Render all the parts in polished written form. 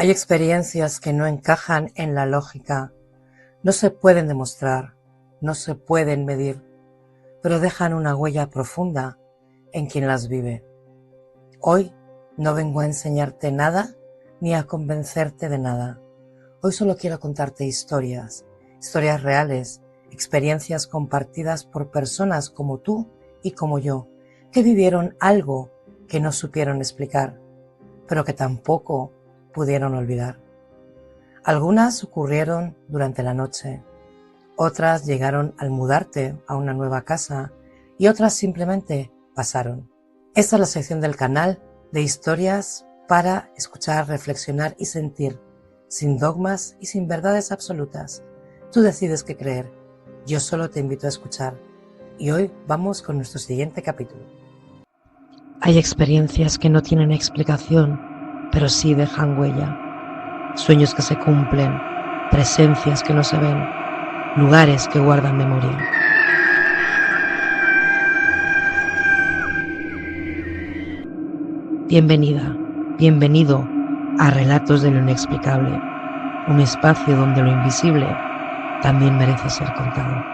Hay experiencias que no encajan en la lógica, no se pueden demostrar, no se pueden medir, pero dejan una huella profunda en quien las vive. Hoy no vengo a enseñarte nada ni a convencerte de nada. Hoy solo quiero contarte historias reales, experiencias compartidas por personas como tú y como yo, que vivieron algo que no supieron explicar, pero que tampoco pudieron olvidar. Algunas ocurrieron durante la noche, otras llegaron al mudarte a una nueva casa y otras simplemente pasaron. Esta es la sección del canal de historias para escuchar, reflexionar y sentir, sin dogmas y sin verdades absolutas. Tú decides qué creer, yo solo te invito a escuchar. Y hoy vamos con nuestro siguiente capítulo. Hay experiencias que no tienen explicación, pero sí dejan huella. Sueños que se cumplen, presencias que no se ven, lugares que guardan memoria. Bienvenida, bienvenido a Relatos de lo Inexplicable, un espacio donde lo invisible también merece ser contado.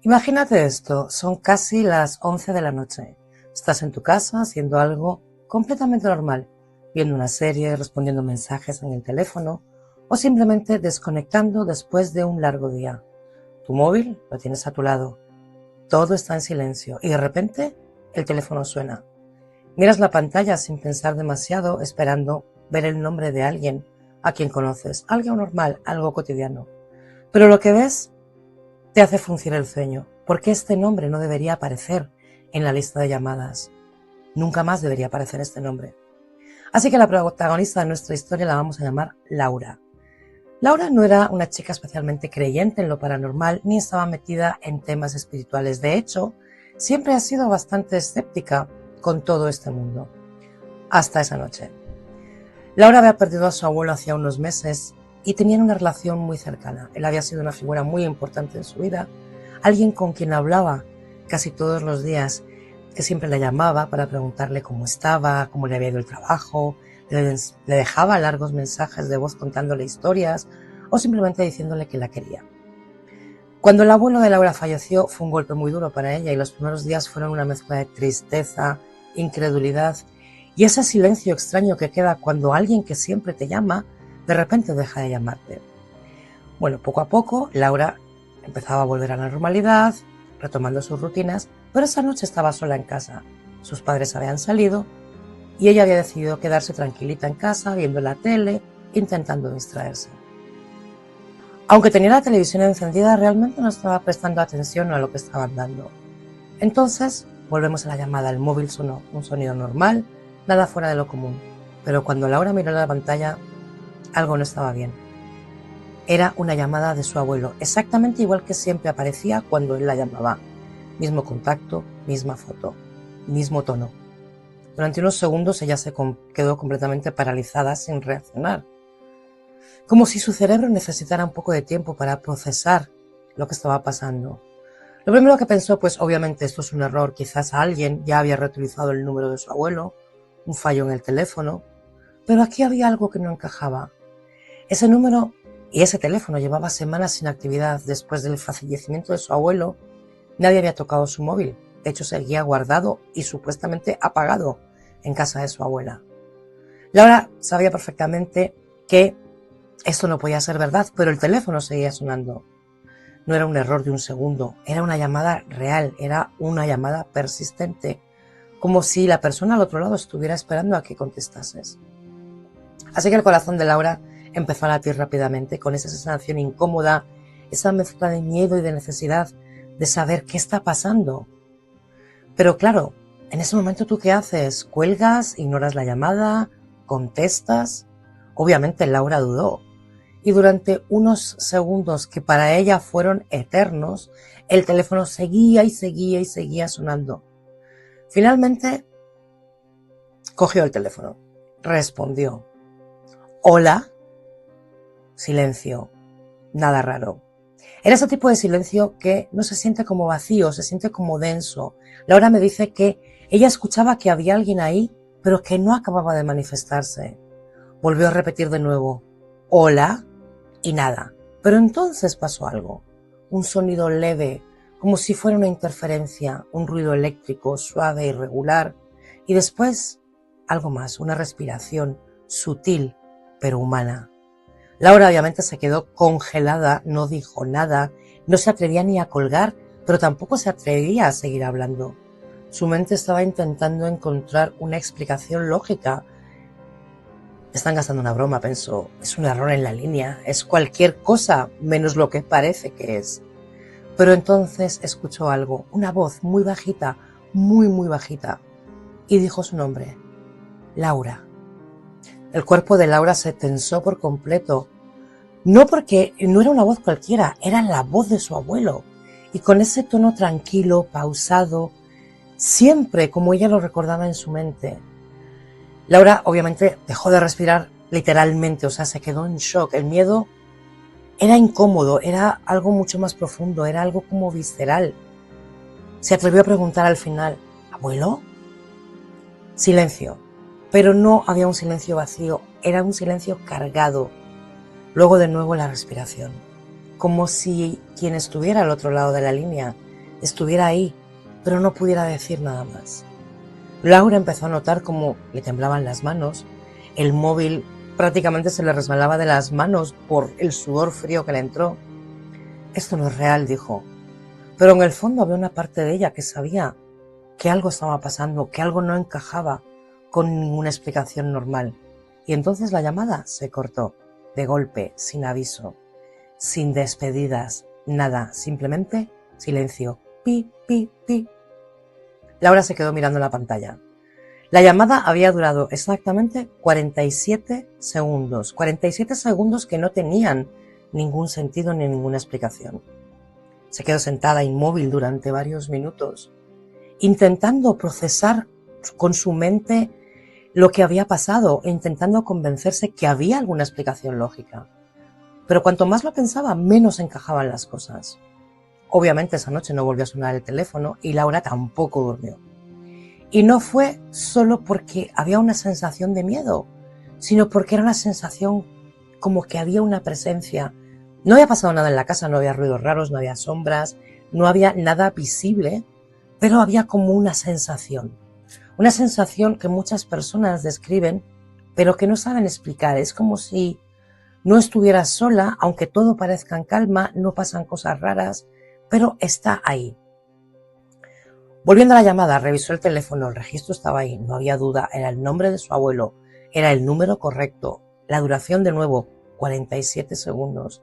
Imagínate esto, son casi las 11 de la noche. Estás en tu casa haciendo algo completamente normal, viendo una serie, respondiendo mensajes en el teléfono o simplemente desconectando después de un largo día. Tu móvil lo tienes a tu lado, todo está en silencio y de repente el teléfono suena. Miras la pantalla sin pensar demasiado, esperando ver el nombre de alguien a quien conoces, algo normal, algo cotidiano. Pero lo que ves te hace fruncir el ceño, porque este nombre no debería aparecer en la lista de llamadas. Nunca más debería aparecer este nombre. Así que la protagonista de nuestra historia la vamos a llamar Laura. Laura no era una chica especialmente creyente en lo paranormal ni estaba metida en temas espirituales. De hecho, siempre ha sido bastante escéptica con todo este mundo. Hasta esa noche. Laura había perdido a su abuelo hacía unos meses y tenían una relación muy cercana. Él había sido una figura muy importante en su vida, alguien con quien hablaba casi todos los días, que siempre la llamaba para preguntarle cómo estaba, cómo le había ido el trabajo, le dejaba largos mensajes de voz contándole historias o simplemente diciéndole que la quería. Cuando el abuelo de Laura falleció fue un golpe muy duro para ella y los primeros días fueron una mezcla de tristeza, incredulidad y ese silencio extraño que queda cuando alguien que siempre te llama de repente deja de llamarte. Bueno, poco a poco Laura empezaba a volver a la normalidad, retomando sus rutinas, pero esa noche estaba sola en casa. Sus padres habían salido y ella había decidido quedarse tranquilita en casa, viendo la tele, intentando distraerse. Aunque tenía la televisión encendida, realmente no estaba prestando atención a lo que estaban dando. Entonces, volvemos a la llamada. El móvil sonó, un sonido normal, nada fuera de lo común. Pero cuando Laura miró la pantalla, algo no estaba bien. Era una llamada de su abuelo, exactamente igual que siempre aparecía cuando él la llamaba. Mismo contacto, misma foto, mismo tono. Durante unos segundos ella se quedó completamente paralizada sin reaccionar. Como si su cerebro necesitara un poco de tiempo para procesar lo que estaba pasando. Lo primero que pensó, pues obviamente esto es un error, quizás alguien ya había reutilizado el número de su abuelo, un fallo en el teléfono, pero aquí había algo que no encajaba. Ese número y ese teléfono llevaba semanas sin actividad. Después del fallecimiento de su abuelo, nadie había tocado su móvil. De hecho, seguía guardado y supuestamente apagado en casa de su abuela. Laura sabía perfectamente que esto no podía ser verdad, pero el teléfono seguía sonando. No era un error de un segundo, era una llamada real, era una llamada persistente, como si la persona al otro lado estuviera esperando a que contestases. Así que el corazón de Laura empezó a latir rápidamente con esa sensación incómoda, esa mezcla de miedo y de necesidad de saber qué está pasando. Pero claro, en ese momento ¿tú qué haces? ¿Cuelgas? ¿Ignoras la llamada? ¿Contestas? Obviamente Laura dudó. Y durante unos segundos que para ella fueron eternos, el teléfono seguía y seguía y seguía sonando. Finalmente, cogió el teléfono, respondió. ¿Hola? Silencio, nada raro. Era ese tipo de silencio que no se siente como vacío, se siente como denso. Laura me dice que ella escuchaba que había alguien ahí, pero que no acababa de manifestarse. Volvió a repetir de nuevo, hola, y nada. Pero entonces pasó algo. Un sonido leve, como si fuera una interferencia, un ruido eléctrico suave y regular. Y después, algo más, una respiración sutil, pero humana. Laura obviamente se quedó congelada, no dijo nada, no se atrevía ni a colgar, pero tampoco se atrevía a seguir hablando. Su mente estaba intentando encontrar una explicación lógica. Están gastando una broma, pensó. Es un error en la línea, es cualquier cosa menos lo que parece que es. Pero entonces escuchó algo, una voz muy bajita, muy bajita, y dijo su nombre, Laura. El cuerpo de Laura se tensó por completo. No porque no era una voz cualquiera, era la voz de su abuelo. Y con ese tono tranquilo, pausado, siempre como ella lo recordaba en su mente. Laura obviamente dejó de respirar literalmente, o sea, se quedó en shock. El miedo era incómodo, era algo mucho más profundo, era algo como visceral. Se atrevió a preguntar al final, ¿abuelo? Silencio, pero no había un silencio vacío, era un silencio cargado. Luego de nuevo la respiración, como si quien estuviera al otro lado de la línea estuviera ahí, pero no pudiera decir nada más. Laura empezó a notar cómo le temblaban las manos, el móvil prácticamente se le resbalaba de las manos por el sudor frío que le entró. Esto no es real, dijo, pero en el fondo había una parte de ella que sabía que algo estaba pasando, que algo no encajaba con ninguna explicación normal. Y entonces la llamada se cortó, de golpe, sin aviso, sin despedidas, nada, simplemente silencio. Pi, pi, pi. Laura se quedó mirando la pantalla. La llamada había durado exactamente 47 segundos. 47 segundos que no tenían ningún sentido ni ninguna explicación. Se quedó sentada inmóvil durante varios minutos, intentando procesar con su mente lo que había pasado e intentando convencerse que había alguna explicación lógica. Pero cuanto más lo pensaba, menos encajaban las cosas. Obviamente esa noche no volvió a sonar el teléfono y Laura tampoco durmió. Y no fue solo porque había una sensación de miedo, sino porque era una sensación como que había una presencia. No había pasado nada en la casa, no había ruidos raros, no había sombras, no había nada visible, pero había como una sensación que muchas personas describen, pero que no saben explicar. Es como si no estuvieras sola, aunque todo parezca en calma, no pasan cosas raras, pero está ahí. Volviendo a la llamada, revisó el teléfono, el registro estaba ahí, no había duda, era el nombre de su abuelo, era el número correcto, la duración de nuevo, 47 segundos.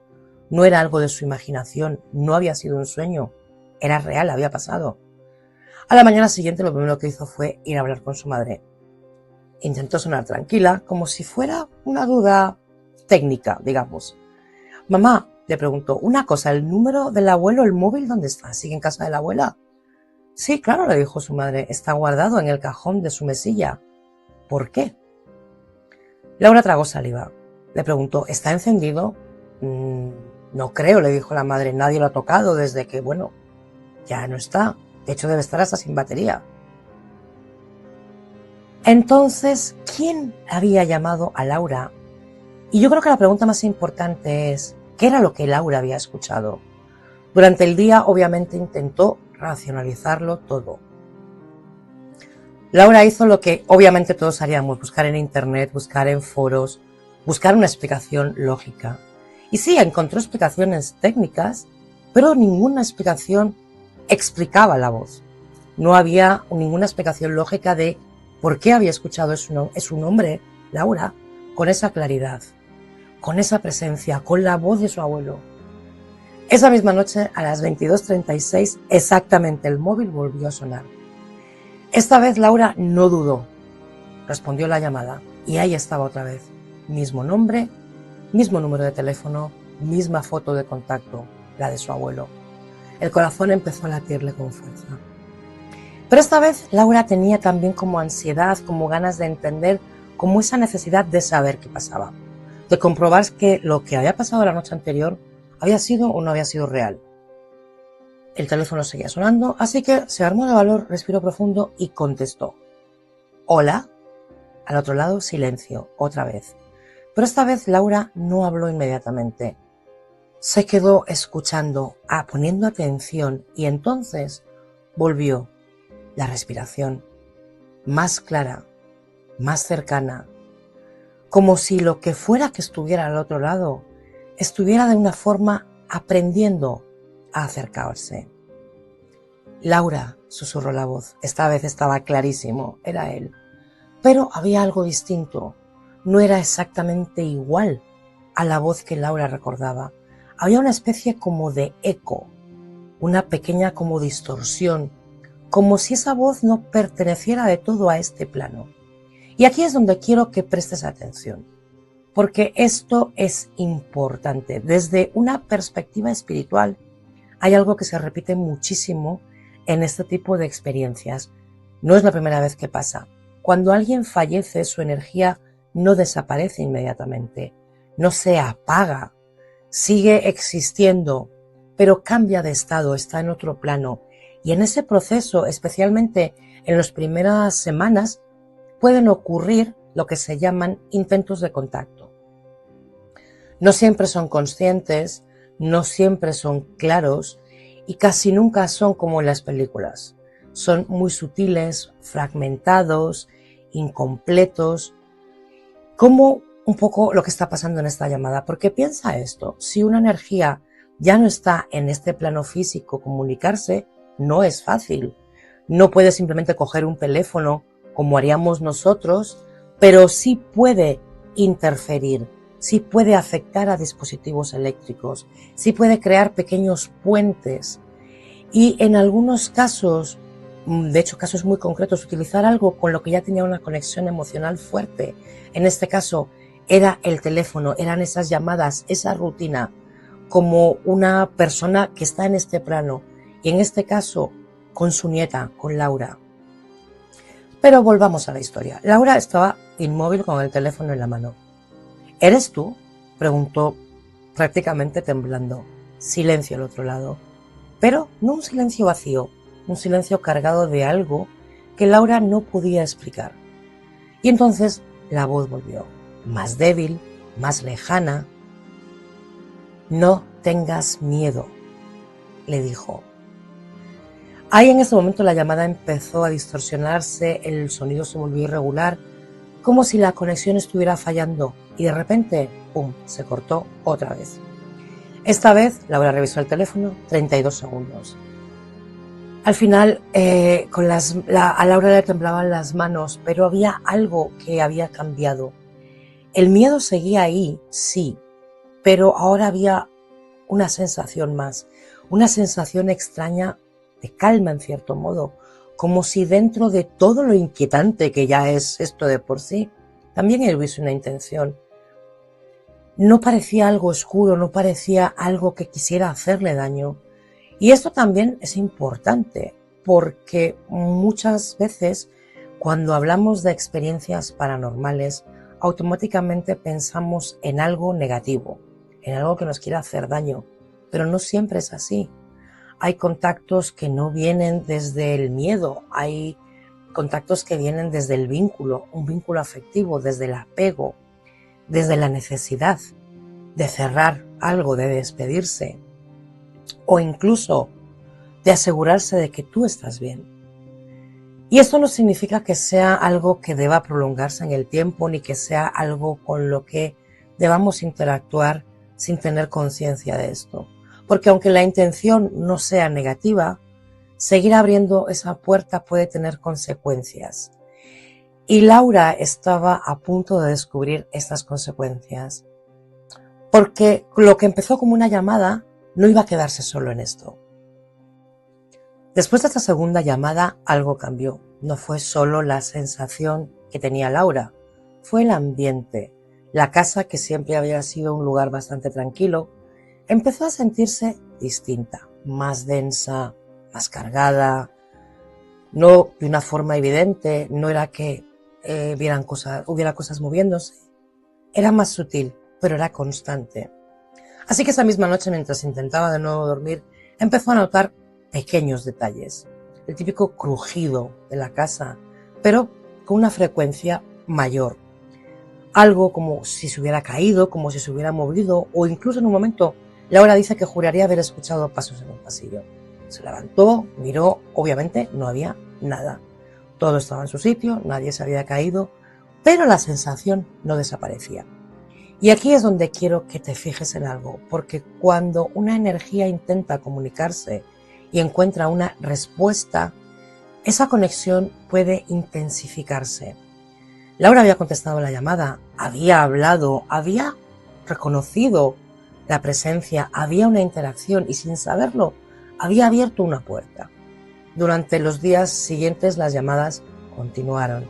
No era algo de su imaginación, no había sido un sueño, era real, había pasado. A la mañana siguiente lo primero que hizo fue ir a hablar con su madre. Intentó sonar tranquila, como si fuera una duda técnica, digamos. Mamá, le preguntó, una cosa, ¿el número del abuelo, el móvil, dónde está? ¿Sigue en casa de la abuela? Sí, claro, le dijo su madre, está guardado en el cajón de su mesilla. ¿Por qué? Laura tragó saliva. Le preguntó, ¿está encendido? No creo, le dijo la madre, nadie lo ha tocado desde que, bueno, ya no está. De hecho, debe estar hasta sin batería. Entonces, ¿quién había llamado a Laura? Y yo creo que la pregunta más importante es, ¿qué era lo que Laura había escuchado? Durante el día, obviamente, intentó racionalizarlo todo. Laura hizo lo que obviamente todos haríamos, buscar en internet, buscar en foros, buscar una explicación lógica. Y sí, encontró explicaciones técnicas, pero ninguna explicación explicaba la voz. No había ninguna explicación lógica de por qué había escuchado su nombre, Laura, con esa claridad, con esa presencia, con la voz de su abuelo. Esa misma noche, a las 22:36, exactamente el móvil volvió a sonar. Esta vez Laura no dudó, respondió la llamada y ahí estaba otra vez. Mismo nombre, mismo número de teléfono, misma foto de contacto, la de su abuelo. El corazón empezó a latirle con fuerza. Pero esta vez Laura tenía también como ansiedad, como ganas de entender, como esa necesidad de saber qué pasaba, de comprobar que lo que había pasado la noche anterior ¿Había sido o no había sido real? El teléfono seguía sonando, así que se armó de valor, respiró profundo y contestó. ¿Hola? Al otro lado, silencio, otra vez. Pero esta vez Laura no habló inmediatamente. Se quedó escuchando, poniendo atención, y entonces volvió la respiración, más clara, más cercana, como si lo que fuera que estuviera al otro lado estuviera de una forma aprendiendo a acercarse. Laura, susurró la voz. Esta vez estaba clarísimo, era él. Pero había algo distinto. No era exactamente igual a la voz que Laura recordaba. Había una especie como de eco, una pequeña como distorsión, como si esa voz no perteneciera de todo a este plano. Y aquí es donde quiero que prestes atención, porque esto es importante. Desde una perspectiva espiritual, hay algo que se repite muchísimo en este tipo de experiencias. No es la primera vez que pasa. Cuando alguien fallece, su energía no desaparece inmediatamente, no se apaga, sigue existiendo, pero cambia de estado, está en otro plano. Y en ese proceso, especialmente en las primeras semanas, pueden ocurrir lo que se llaman intentos de contacto. No siempre son conscientes, no siempre son claros y casi nunca son como en las películas. Son muy sutiles, fragmentados, incompletos, como un poco lo que está pasando en esta llamada. Porque piensa esto, si una energía ya no está en este plano físico, comunicarse no es fácil. No puede simplemente coger un teléfono como haríamos nosotros, pero sí puede interferir, sí puede afectar a dispositivos eléctricos, sí puede crear pequeños puentes y en algunos casos, de hecho casos muy concretos, utilizar algo con lo que ya tenía una conexión emocional fuerte. En este caso era el teléfono, eran esas llamadas, esa rutina, como una persona que está en este plano y en este caso con su nieta, con Laura. Pero volvamos a la historia. Laura estaba inmóvil con el teléfono en la mano. ¿Eres tú?, preguntó prácticamente temblando. Silencio al otro lado. Pero no un silencio vacío, un silencio cargado de algo que Laura no podía explicar. Y entonces la voz volvió, más débil, más lejana. No tengas miedo, le dijo. Ahí en ese momento la llamada empezó a distorsionarse, el sonido se volvió irregular, como si la conexión estuviera fallando y de repente, ¡pum!, se cortó otra vez. Esta vez Laura revisó el teléfono, 32 segundos. Al final a Laura le temblaban las manos, pero había algo que había cambiado. El miedo seguía ahí, sí, pero ahora había una sensación más, una sensación extraña de calma en cierto modo, como si dentro de todo lo inquietante que ya es esto de por sí, también hubiese una intención. No parecía algo oscuro, no parecía algo que quisiera hacerle daño. Y esto también es importante, porque muchas veces cuando hablamos de experiencias paranormales, automáticamente pensamos en algo negativo, en algo que nos quiera hacer daño, pero no siempre es así. Hay contactos que no vienen desde el miedo, hay contactos que vienen desde el vínculo, un vínculo afectivo, desde el apego, desde la necesidad de cerrar algo, de despedirse, o incluso de asegurarse de que tú estás bien. Y esto no significa que sea algo que deba prolongarse en el tiempo, ni que sea algo con lo que debamos interactuar sin tener conciencia de esto. Porque aunque la intención no sea negativa, seguir abriendo esa puerta puede tener consecuencias. Y Laura estaba a punto de descubrir estas consecuencias. Porque lo que empezó como una llamada no iba a quedarse solo en esto. Después de esta segunda llamada, algo cambió. No fue solo la sensación que tenía Laura, fue el ambiente. La casa, que siempre había sido un lugar bastante tranquilo, empezó a sentirse distinta, más densa, más cargada. No de una forma evidente, no era que hubiera cosas moviéndose. Era más sutil, pero era constante. Así que esa misma noche, mientras intentaba de nuevo dormir, empezó a notar pequeños detalles. El típico crujido de la casa, pero con una frecuencia mayor. Algo como si se hubiera caído, como si se hubiera movido, o incluso en un momento, Laura dice que juraría haber escuchado pasos en el pasillo. Se levantó, miró, obviamente no había nada. Todo estaba en su sitio, nadie se había caído, pero la sensación no desaparecía. Y aquí es donde quiero que te fijes en algo, porque cuando una energía intenta comunicarse y encuentra una respuesta, esa conexión puede intensificarse. Laura había contestado la llamada, había hablado, había reconocido la presencia, había una interacción y sin saberlo había abierto una puerta. Durante los días siguientes las llamadas continuaron.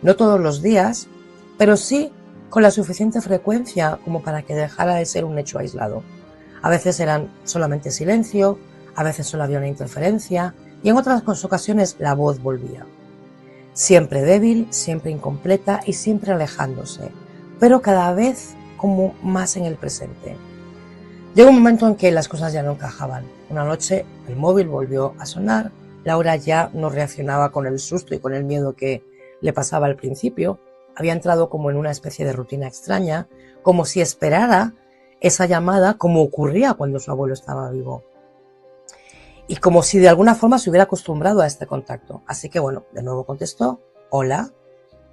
No todos los días, pero sí con la suficiente frecuencia como para que dejara de ser un hecho aislado. A veces eran solamente silencio, a veces solo había una interferencia y en otras ocasiones la voz volvía. Siempre débil, siempre incompleta y siempre alejándose, pero cada vez como más en el presente. Llegó un momento en que las cosas ya no encajaban. Una noche el móvil volvió a sonar, Laura ya no reaccionaba con el susto y con el miedo que le pasaba al principio, había entrado como en una especie de rutina extraña, como si esperara esa llamada como ocurría cuando su abuelo estaba vivo. Y como si de alguna forma se hubiera acostumbrado a este contacto. Así que bueno, de nuevo contestó, hola,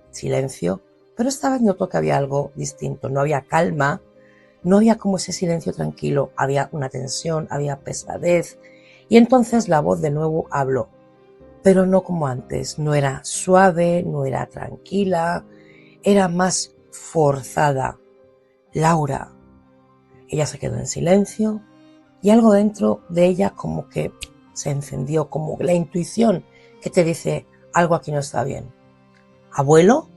silencio, pero esta vez notó que había algo distinto, no había calma, no había como ese silencio tranquilo, había una tensión, había pesadez, y entonces la voz de nuevo habló, pero no como antes, no era suave, no era tranquila, era más forzada. Laura. Ella se quedó en silencio y algo dentro de ella como que se encendió, como la intuición que te dice algo aquí no está bien. ¿Abuelo?,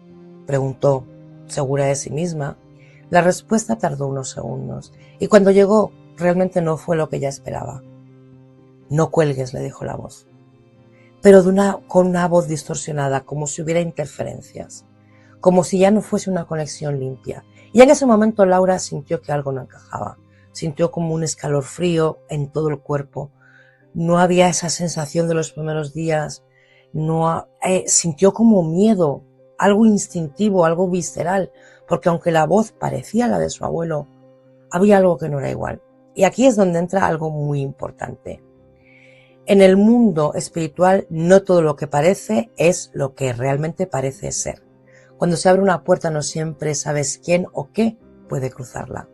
preguntó, segura de sí misma. La respuesta tardó unos segundos y cuando llegó realmente no fue lo que ella esperaba. No cuelgues, le dijo la voz, pero con una voz distorsionada, como si hubiera interferencias, como si ya no fuese una conexión limpia. Y en ese momento Laura sintió que algo no encajaba, sintió como un escalofrío en todo el cuerpo. No había esa sensación de los primeros días, sintió como miedo, algo instintivo, algo visceral, porque aunque la voz parecía la de su abuelo, había algo que no era igual. Y aquí es donde entra algo muy importante. En el mundo espiritual no todo lo que parece es lo que realmente parece ser. Cuando se abre una puerta no siempre sabes quién o qué puede cruzarla.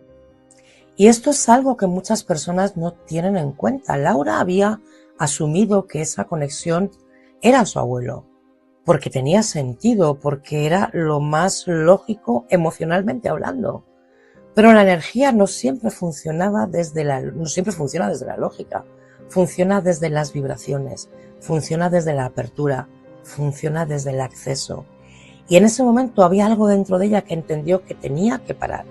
Y esto es algo que muchas personas no tienen en cuenta. Laura había asumido que esa conexión era su abuelo, porque tenía sentido, porque era lo más lógico emocionalmente hablando. Pero la energía no siempre funciona desde la lógica, funciona desde las vibraciones, funciona desde la apertura, funciona desde el acceso. Y en ese momento había algo dentro de ella que entendió que tenía que parar.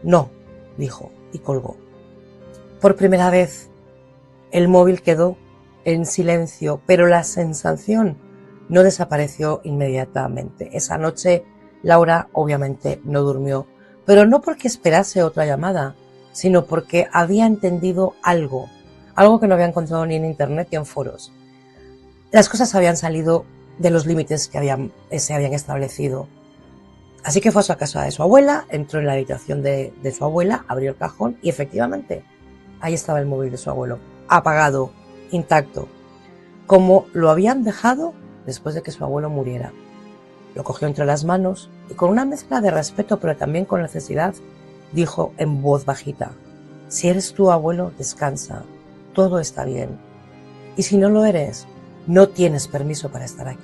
No, dijo y colgó. Por primera vez el móvil quedó en silencio, pero la sensación no desapareció inmediatamente. Esa noche Laura obviamente no durmió, pero no porque esperase otra llamada, sino porque había entendido algo que no había encontrado ni en internet ni en foros. Las cosas habían salido de los límites que se habían establecido. Así que fue a su casa de su abuela, entró en la habitación de su abuela, abrió el cajón y efectivamente ahí estaba el móvil de su abuelo, apagado, intacto, como lo habían dejado después de que su abuelo muriera. Lo cogió entre las manos y con una mezcla de respeto pero también con necesidad dijo en voz bajita, si eres tu abuelo, descansa, todo está bien. Y si no lo eres, no tienes permiso para estar aquí.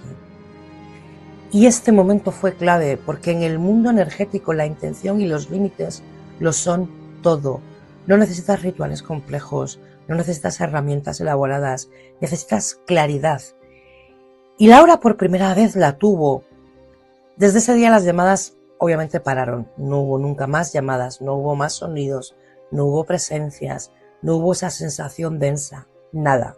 Y este momento fue clave porque en el mundo energético la intención y los límites lo son todo. No necesitas rituales complejos, no necesitas herramientas elaboradas, necesitas claridad. Y Laura por primera vez la tuvo. Desde ese día las llamadas obviamente pararon. No hubo nunca más llamadas, no hubo más sonidos, no hubo presencias, no hubo esa sensación densa, nada.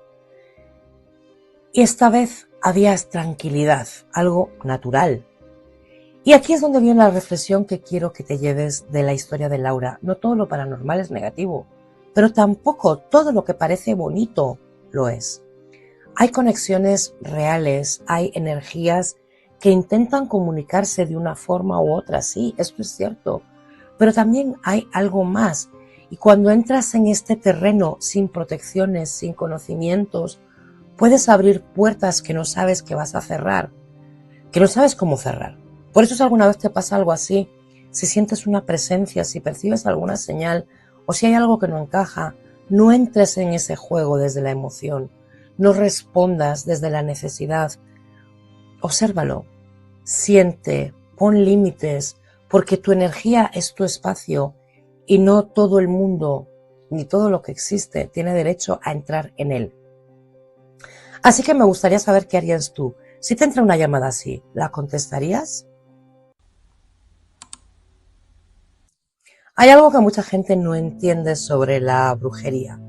Y esta vez había tranquilidad, algo natural. Y aquí es donde viene la reflexión que quiero que te lleves de la historia de Laura. No todo lo paranormal es negativo, pero tampoco todo lo que parece bonito lo es. Hay conexiones reales, hay energías que intentan comunicarse de una forma u otra, sí, esto es cierto, pero también hay algo más. Y cuando entras en este terreno sin protecciones, sin conocimientos, puedes abrir puertas que no sabes que vas a cerrar, que no sabes cómo cerrar. Por eso si alguna vez te pasa algo así, si sientes una presencia, si percibes alguna señal o si hay algo que no encaja, no entres en ese juego desde la emoción, no respondas desde la necesidad. Obsérvalo, siente, pon límites, porque tu energía es tu espacio y no todo el mundo ni todo lo que existe tiene derecho a entrar en él. Así que me gustaría saber qué harías tú. Si te entra una llamada así, ¿la contestarías? Hay algo que mucha gente no entiende sobre la brujería.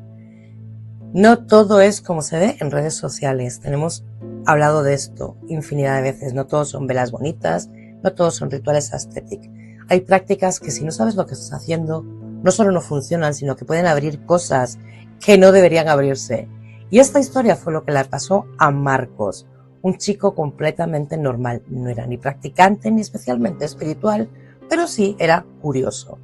No todo es como se ve en redes sociales. Tenemos hablado de esto infinidad de veces. No todos son velas bonitas, no todos son rituales estéticos. Hay prácticas que si no sabes lo que estás haciendo, no solo no funcionan, sino que pueden abrir cosas que no deberían abrirse. Y esta historia fue lo que le pasó a Marcos, un chico completamente normal. No era ni practicante ni especialmente espiritual, pero sí era curioso.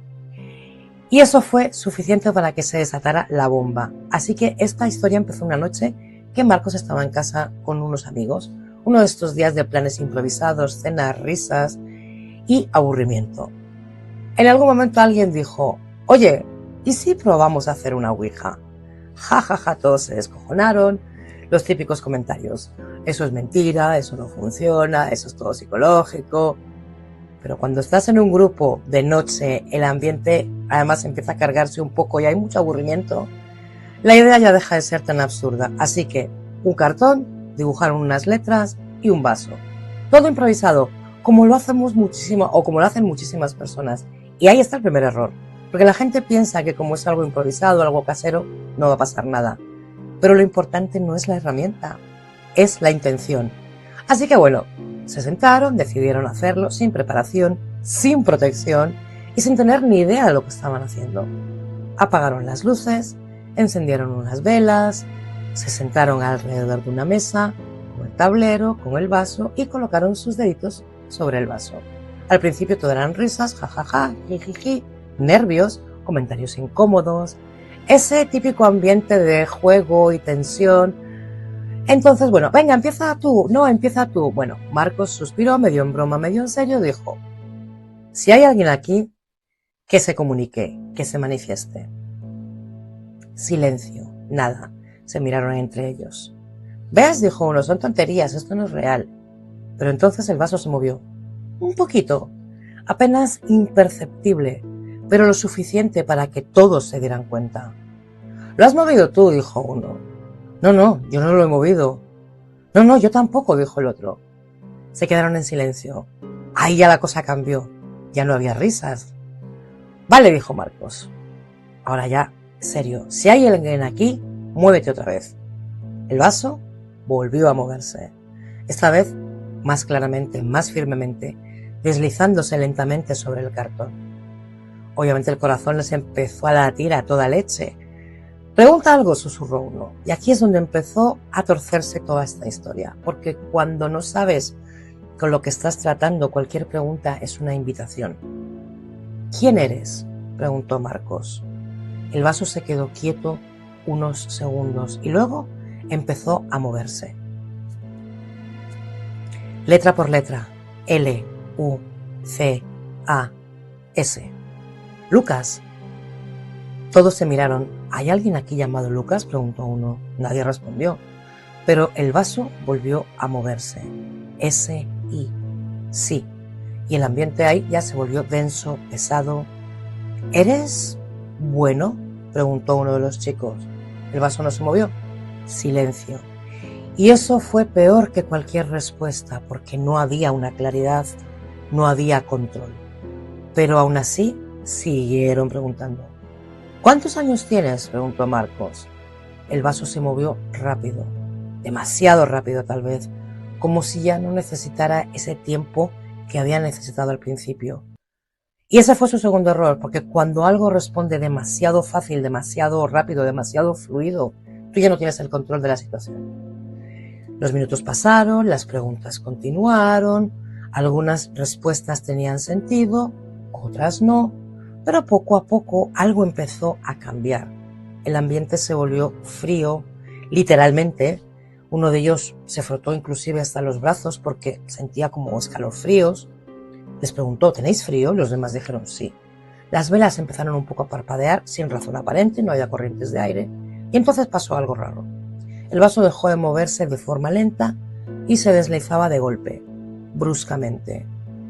Y eso fue suficiente para que se desatara la bomba. Así que esta historia empezó una noche que Marcos estaba en casa con unos amigos. Uno de estos días de planes improvisados, cenas, risas y aburrimiento. En algún momento alguien dijo, oye, ¿y si probamos a hacer una ouija? Ja, ja, ja, todos se descojonaron. Los típicos comentarios. Eso es mentira, eso no funciona, eso es todo psicológico. Pero cuando estás en un grupo de noche, el ambiente además empieza a cargarse un poco y hay mucho aburrimiento, la idea ya deja de ser tan absurda. Así que un cartón, dibujaron unas letras y un vaso. Todo improvisado, como lo hacemos muchísimo o como lo hacen muchísimas personas. Y ahí está el primer error, porque la gente piensa que como es algo improvisado, algo casero, no va a pasar nada. Pero lo importante no es la herramienta, es la intención. Así que bueno, se sentaron, decidieron hacerlo sin preparación, sin protección y sin tener ni idea de lo que estaban haciendo. Apagaron las luces, encendieron unas velas, se sentaron alrededor de una mesa, con el tablero, con el vaso y colocaron sus deditos sobre el vaso. Al principio todo eran risas, jajaja, jijiji, nervios, comentarios incómodos, ese típico ambiente de juego y tensión. Entonces, bueno, venga, empieza tú, no, empieza tú. Bueno, Marcos suspiró, medio en broma, medio en serio, dijo, si hay alguien aquí, que se comunique, que se manifieste. Silencio, nada, se miraron entre ellos. ¿Ves? Dijo uno, son tonterías, esto no es real. Pero entonces el vaso se movió, un poquito, apenas imperceptible, pero lo suficiente para que todos se dieran cuenta. ¿Lo has movido tú? Dijo uno. No, yo no lo he movido. No, yo tampoco, dijo el otro. Se quedaron en silencio. Ahí ya la cosa cambió. Ya no había risas. Vale, dijo Marcos. Ahora ya, serio, si hay alguien aquí, muévete otra vez. El vaso volvió a moverse. Esta vez más claramente, más firmemente, deslizándose lentamente sobre el cartón. Obviamente el corazón les empezó a latir a toda leche. Pregunta algo, susurró uno. Y aquí es donde empezó a torcerse toda esta historia. Porque cuando no sabes con lo que estás tratando, cualquier pregunta es una invitación. ¿Quién eres?, preguntó Marcos. El vaso se quedó quieto unos segundos y luego empezó a moverse. Letra por letra. L, U, C, A, S. Lucas. Todos se miraron. ¿Hay alguien aquí llamado Lucas?, preguntó uno. Nadie respondió. Pero el vaso volvió a moverse. S, I. Sí. Y el ambiente ahí ya se volvió denso, pesado. ¿Eres bueno?, preguntó uno de los chicos. El vaso no se movió. Silencio. Y eso fue peor que cualquier respuesta, porque no había una claridad, no había control. Pero aún así, siguieron preguntando. ¿Cuántos años tienes?, preguntó Marcos. El vaso se movió rápido, demasiado rápido tal vez, como si ya no necesitara ese tiempo que había necesitado al principio. Y ese fue su segundo error, porque cuando algo responde demasiado fácil, demasiado rápido, demasiado fluido, tú ya no tienes el control de la situación. Los minutos pasaron, las preguntas continuaron, algunas respuestas tenían sentido, otras no, pero poco a poco algo empezó a cambiar. El ambiente se volvió frío, literalmente. Uno de ellos se frotó inclusive hasta los brazos porque sentía como escalofríos. Les preguntó, ¿tenéis frío? Los demás dijeron sí. Las velas empezaron un poco a parpadear sin razón aparente, no había corrientes de aire, y entonces pasó algo raro. El vaso dejó de moverse de forma lenta y se deslizaba de golpe, bruscamente,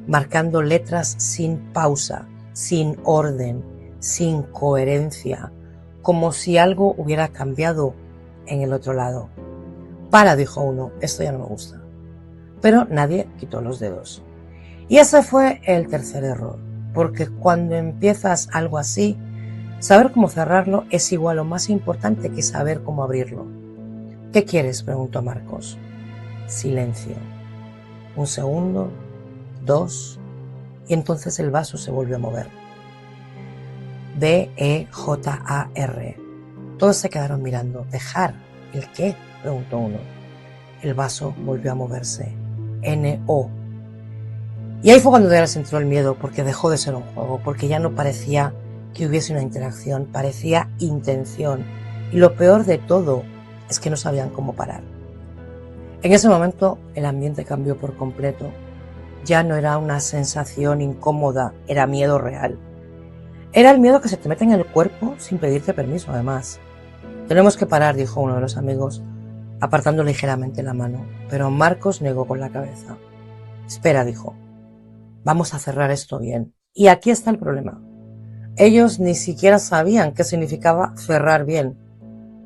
marcando letras sin pausa, sin orden, sin coherencia, como si algo hubiera cambiado en el otro lado. Para, dijo uno, esto ya no me gusta. Pero nadie quitó los dedos. Y ese fue el tercer error, porque cuando empiezas algo así, saber cómo cerrarlo es igual o más importante que saber cómo abrirlo. ¿Qué quieres?, preguntó Marcos. Silencio. 1 segundo, 2, y entonces el vaso se volvió a mover. D-E-J-A-R. Todos se quedaron mirando. ¿Dejar? ¿El qué?, preguntó uno. El vaso volvió a moverse. N-O. Y ahí fue cuando ya les entró el miedo, porque dejó de ser un juego, porque ya no parecía que hubiese una interacción, parecía intención. Y lo peor de todo es que no sabían cómo parar. En ese momento el ambiente cambió por completo. Ya no era una sensación incómoda, era miedo real. Era el miedo que se te mete en el cuerpo sin pedirte permiso, además. Tenemos que parar, dijo uno de los amigos, apartando ligeramente la mano, pero Marcos negó con la cabeza. Espera, dijo. Vamos a cerrar esto bien. Y aquí está el problema. Ellos ni siquiera sabían qué significaba cerrar bien,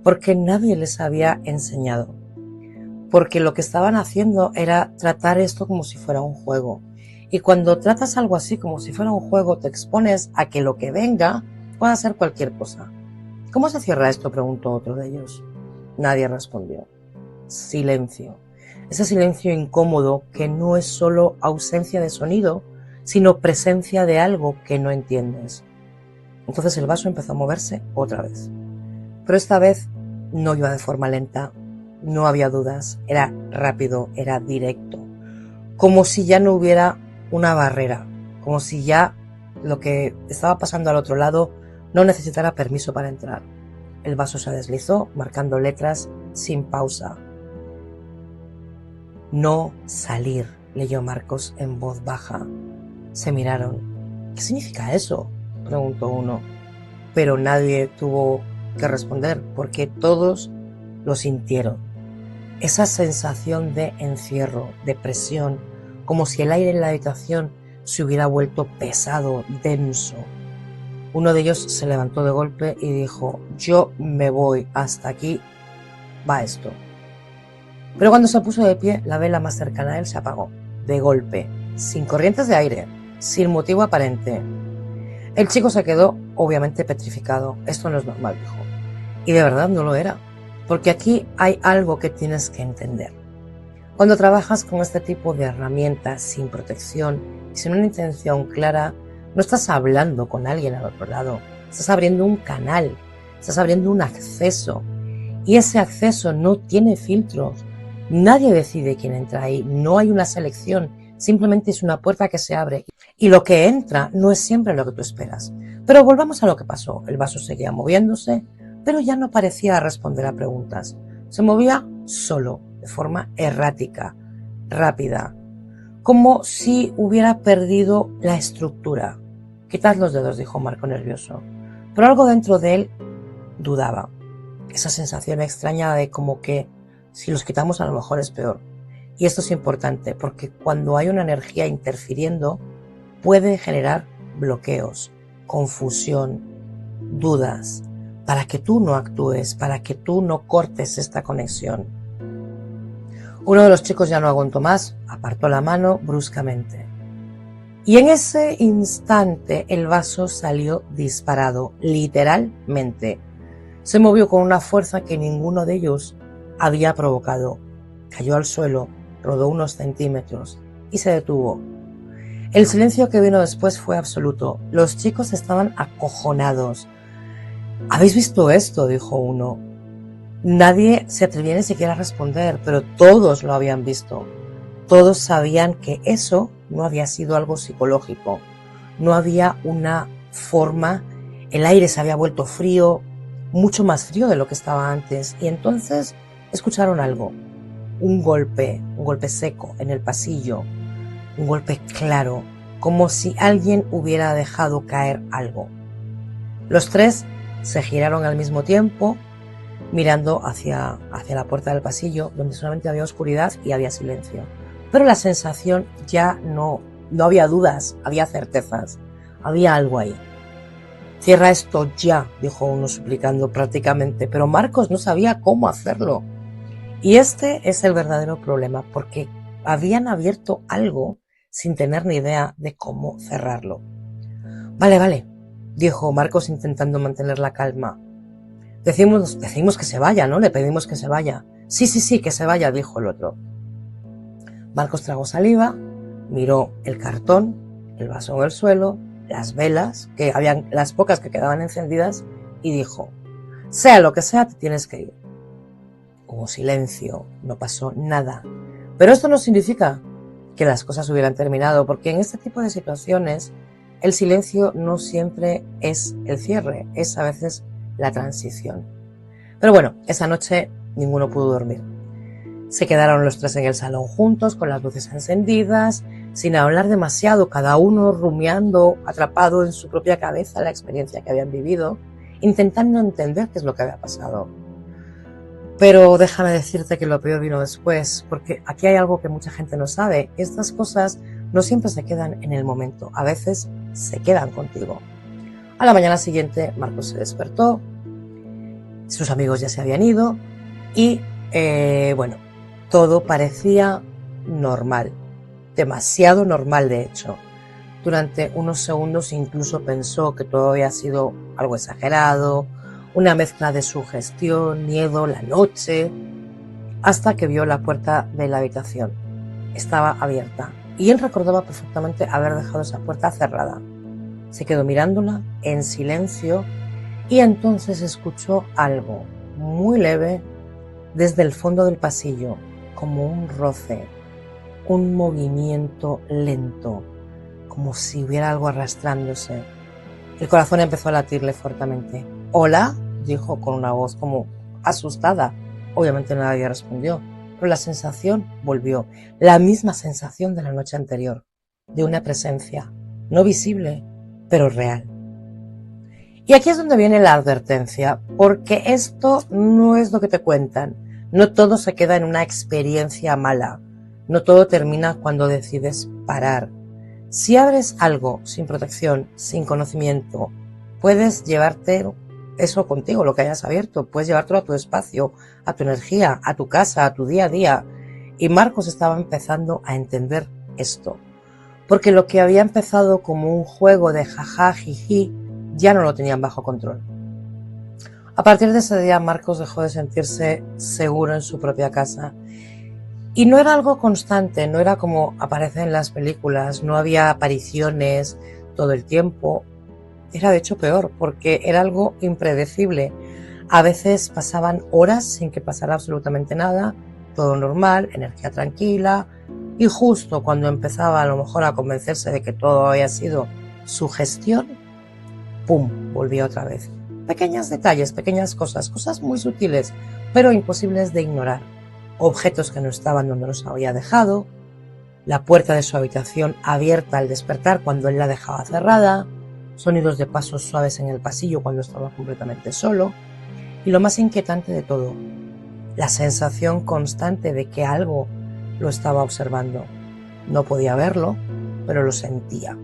porque nadie les había enseñado. Porque lo que estaban haciendo era tratar esto como si fuera un juego. Y cuando tratas algo así como si fuera un juego, te expones a que lo que venga pueda ser cualquier cosa. ¿Cómo se cierra esto?, preguntó otro de ellos. Nadie respondió. Silencio. Ese silencio incómodo que no es solo ausencia de sonido, sino presencia de algo que no entiendes. Entonces el vaso empezó a moverse otra vez. Pero esta vez no iba de forma lenta, no había dudas, era rápido, era directo. Como si ya no hubiera una barrera, como si ya lo que estaba pasando al otro lado no necesitara permiso para entrar. El vaso se deslizó, marcando letras sin pausa. No salir, leyó Marcos en voz baja. Se miraron. ¿Qué significa eso?, preguntó uno. Pero nadie tuvo que responder porque todos lo sintieron. Esa sensación de encierro, de presión, como si el aire en la habitación se hubiera vuelto pesado, denso. Uno de ellos se levantó de golpe y dijo: yo me voy, hasta aquí va esto. Pero cuando se puso de pie, la vela más cercana a él se apagó, de golpe, sin corrientes de aire, sin motivo aparente. El chico se quedó obviamente petrificado. Esto no es normal, dijo. Y de verdad no lo era, porque aquí hay algo que tienes que entender. Cuando trabajas con este tipo de herramientas sin protección y sin una intención clara, no estás hablando con alguien al otro lado, estás abriendo un canal, estás abriendo un acceso, y ese acceso no tiene filtros. Nadie decide quién entra ahí, no hay una selección, simplemente es una puerta que se abre y lo que entra no es siempre lo que tú esperas. Pero volvamos a lo que pasó. El vaso seguía moviéndose, pero ya no parecía responder a preguntas. Se movía solo, de forma errática, rápida, como si hubiera perdido la estructura. Quitad los dedos, dijo Marco nervioso, pero algo dentro de él dudaba. Esa sensación extraña de como que si los quitamos a lo mejor es peor. Y esto es importante porque cuando hay una energía interfiriendo puede generar bloqueos, confusión, dudas, para que tú no actúes, para que tú no cortes esta conexión. Uno de los chicos ya no aguantó más, apartó la mano bruscamente. Y en ese instante el vaso salió disparado, literalmente. Se movió con una fuerza que ninguno de ellos había provocado. Cayó al suelo, rodó unos centímetros y se detuvo. El silencio que vino después fue absoluto. Los chicos estaban acojonados. ¿Habéis visto esto?, dijo uno. Nadie se atrevía ni siquiera a responder, pero todos lo habían visto. Todos sabían que eso no había sido algo psicológico. No había una forma, el aire se había vuelto frío, mucho más frío de lo que estaba antes. Y entonces escucharon algo, un golpe seco en el pasillo, un golpe claro, como si alguien hubiera dejado caer algo. Los tres se giraron al mismo tiempo, mirando hacia la puerta del pasillo, donde solamente había oscuridad y había silencio. Pero la sensación ya no había dudas, había certezas, había algo ahí. «Cierra esto ya», dijo uno suplicando prácticamente, pero Marcos no sabía cómo hacerlo. Y este es el verdadero problema, porque habían abierto algo sin tener ni idea de cómo cerrarlo. Vale, dijo Marcos intentando mantener la calma. Decimos que se vaya, ¿no? Le pedimos que se vaya. Sí, que se vaya, dijo el otro. Marcos tragó saliva, miró el cartón, el vaso en el suelo, las velas, que habían las pocas que quedaban encendidas, y dijo: «Sea lo que sea, te tienes que ir». Hubo silencio, no pasó nada. Pero esto no significa que las cosas hubieran terminado, porque en este tipo de situaciones el silencio no siempre es el cierre, es a veces la transición. Pero bueno, esa noche ninguno pudo dormir. Se quedaron los tres en el salón juntos, con las luces encendidas, sin hablar demasiado, cada uno rumiando, atrapado en su propia cabeza la experiencia que habían vivido, intentando entender qué es lo que había pasado. Pero déjame decirte que lo peor vino después, porque aquí hay algo que mucha gente no sabe. Estas cosas no siempre se quedan en el momento, a veces se quedan contigo. A la mañana siguiente, Marcos se despertó, sus amigos ya se habían ido y, todo parecía normal, demasiado normal de hecho. Durante unos segundos incluso pensó que todo había sido algo exagerado, una mezcla de sugestión, miedo, la noche, hasta que vio la puerta de la habitación. Estaba abierta y él recordaba perfectamente haber dejado esa puerta cerrada. Se quedó mirándola en silencio y entonces escuchó algo muy leve desde el fondo del pasillo, como un roce, un movimiento lento, como si hubiera algo arrastrándose. El corazón empezó a latirle fuertemente. «¿Hola?», dijo con una voz como asustada. Obviamente nadie respondió, pero la sensación volvió, la misma sensación de la noche anterior, de una presencia, no visible, pero real. Y aquí es donde viene la advertencia, porque esto no es lo que te cuentan. No todo se queda en una experiencia mala. No todo termina cuando decides parar. Si abres algo sin protección, sin conocimiento, puedes llevarte eso contigo, lo que hayas abierto. Puedes llevártelo a tu espacio, a tu energía, a tu casa, a tu día a día. Y Marcos estaba empezando a entender esto. Porque lo que había empezado como un juego de jaja, jiji, ya no lo tenían bajo control. A partir de ese día, Marcos dejó de sentirse seguro en su propia casa. Y no era algo constante, no era como aparece en las películas, no había apariciones todo el tiempo. Era de hecho peor, porque era algo impredecible. A veces pasaban horas sin que pasara absolutamente nada, todo normal, energía tranquila, y justo cuando empezaba a lo mejor a convencerse de que todo había sido sugestión, ¡pum!, volvía otra vez. Pequeños detalles, pequeñas cosas muy sutiles, pero imposibles de ignorar. Objetos que no estaban donde los había dejado, la puerta de su habitación abierta al despertar cuando él la dejaba cerrada, sonidos de pasos suaves en el pasillo cuando estaba completamente solo, y lo más inquietante de todo, la sensación constante de que algo lo estaba observando. No podía verlo, pero lo sentía.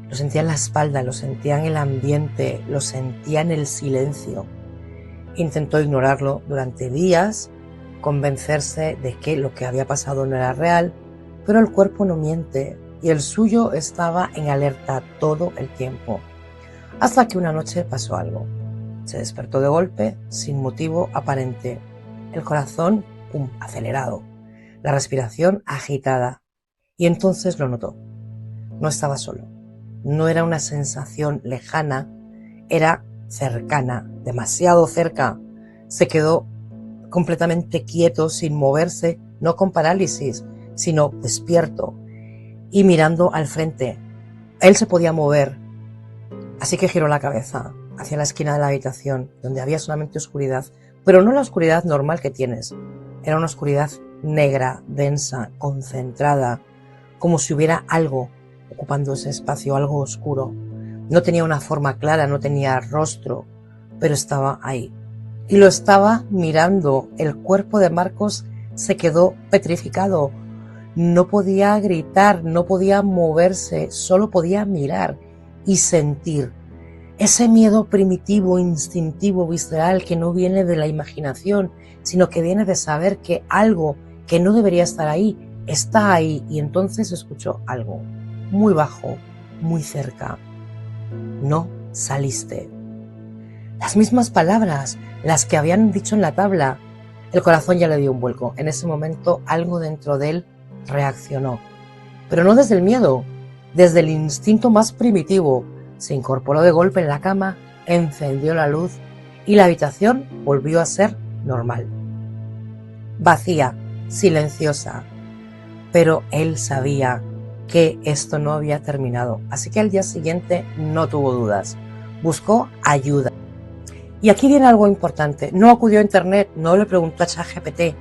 Lo sentía en la espalda, lo sentía en el ambiente, lo sentía en el silencio. Intentó ignorarlo durante días, convencerse de que lo que había pasado no era real, pero el cuerpo no miente y el suyo estaba en alerta todo el tiempo. Hasta que una noche pasó algo. Se despertó de golpe, sin motivo aparente. El corazón, acelerado. La respiración agitada. Y entonces lo notó. no estaba solo. No era una sensación lejana, era cercana, demasiado cerca. Se quedó completamente quieto, sin moverse, no con parálisis, sino despierto y mirando al frente. Él se podía mover, así que giró la cabeza hacia la esquina de la habitación, donde había solamente oscuridad, pero no la oscuridad normal que tienes. Era una oscuridad negra, densa, concentrada, como si hubiera algo ocupando ese espacio, algo oscuro. No tenía una forma clara, no tenía rostro, pero estaba ahí. Y lo estaba mirando. El cuerpo de Marcos se quedó petrificado. No podía gritar, no podía moverse, solo podía mirar y sentir. Ese miedo primitivo, instintivo, visceral, que no viene de la imaginación, sino que viene de saber que algo que no debería estar ahí, está ahí. Y entonces escuchó algo muy bajo, muy cerca. No saliste. Las mismas palabras, las que habían dicho en la tabla. El corazón ya le dio un vuelco. En ese momento algo dentro de él reaccionó. Pero no desde el miedo, desde el instinto más primitivo. Se incorporó de golpe en la cama, encendió la luz y la habitación volvió a ser normal. Vacía, silenciosa. Pero él sabía que esto no había terminado, así que al día siguiente no tuvo dudas. Buscó ayuda. Y aquí viene algo importante. No acudió a internet, no le preguntó a ChatGPT,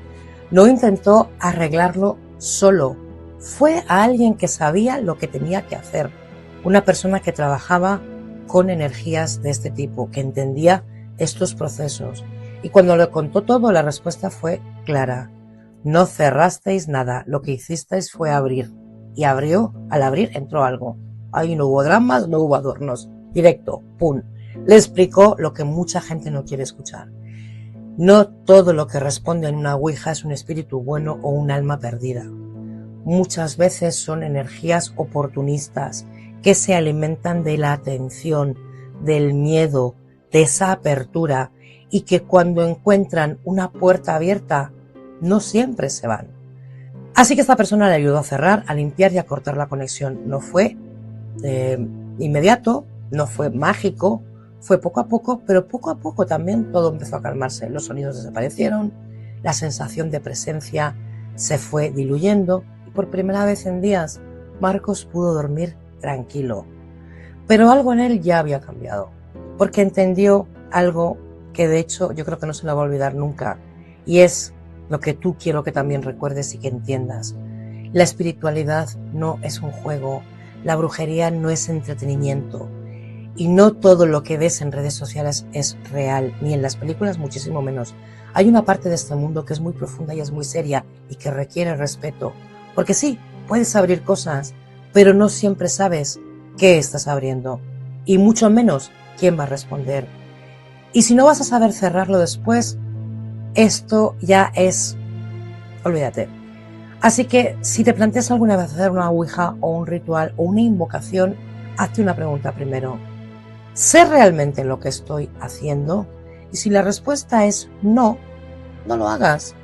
no intentó arreglarlo solo. Fue a alguien que sabía lo que tenía que hacer. Una persona que trabajaba con energías de este tipo, que entendía estos procesos. Y cuando le contó todo, la respuesta fue clara. No cerrasteis nada, lo que hicisteis fue abrir. Y abrió, al abrir entró algo. Ahí no hubo dramas, no hubo adornos. Directo, pum. Le explicó lo que mucha gente no quiere escuchar. No todo lo que responde en una ouija es un espíritu bueno o un alma perdida. Muchas veces son energías oportunistas que se alimentan de la atención, del miedo, de esa apertura y que cuando encuentran una puerta abierta no siempre se van. Así que esta persona le ayudó a cerrar, a limpiar y a cortar la conexión. No fue inmediato, no fue mágico, fue poco a poco, pero poco a poco también todo empezó a calmarse. Los sonidos desaparecieron, la sensación de presencia se fue diluyendo y por primera vez en días Marcos pudo dormir tranquilo. Pero algo en él ya había cambiado, porque entendió algo que de hecho yo creo que no se lo va a olvidar nunca, y es lo que tú quiero que también recuerdes y que entiendas. La espiritualidad no es un juego, la brujería no es entretenimiento, y no todo lo que ves en redes sociales es real, ni en las películas muchísimo menos. Hay una parte de este mundo que es muy profunda y es muy seria y que requiere respeto, porque sí, puedes abrir cosas, pero no siempre sabes qué estás abriendo, y mucho menos quién va a responder. Y si no vas a saber cerrarlo después, esto ya es... olvídate. Así que si te planteas alguna vez hacer una ouija o un ritual o una invocación, hazte una pregunta primero. ¿Sé realmente lo que estoy haciendo? Y si la respuesta es no, no lo hagas.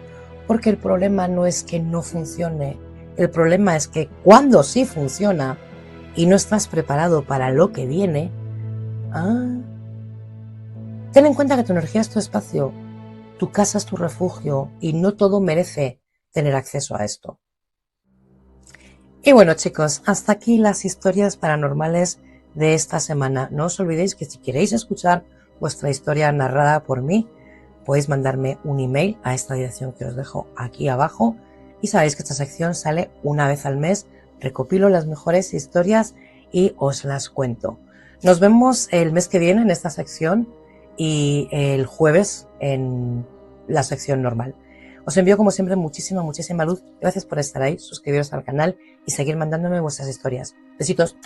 Porque el problema no es que no funcione. El problema es que cuando sí funciona y no estás preparado para lo que viene, ten en cuenta que tu energía es tu espacio, tu casa es tu refugio y no todo merece tener acceso a esto. Y bueno, chicos, hasta aquí las historias paranormales de esta semana. No os olvidéis que si queréis escuchar vuestra historia narrada por mí, podéis mandarme un email a esta dirección que os dejo aquí abajo. Y sabéis que esta sección sale una vez al mes. Recopilo las mejores historias y os las cuento. Nos vemos el mes que viene en esta sección y el jueves en la sección normal. Os envío como siempre muchísima luz. Gracias por estar ahí, suscribiros al canal y seguir mandándome vuestras historias. Besitos.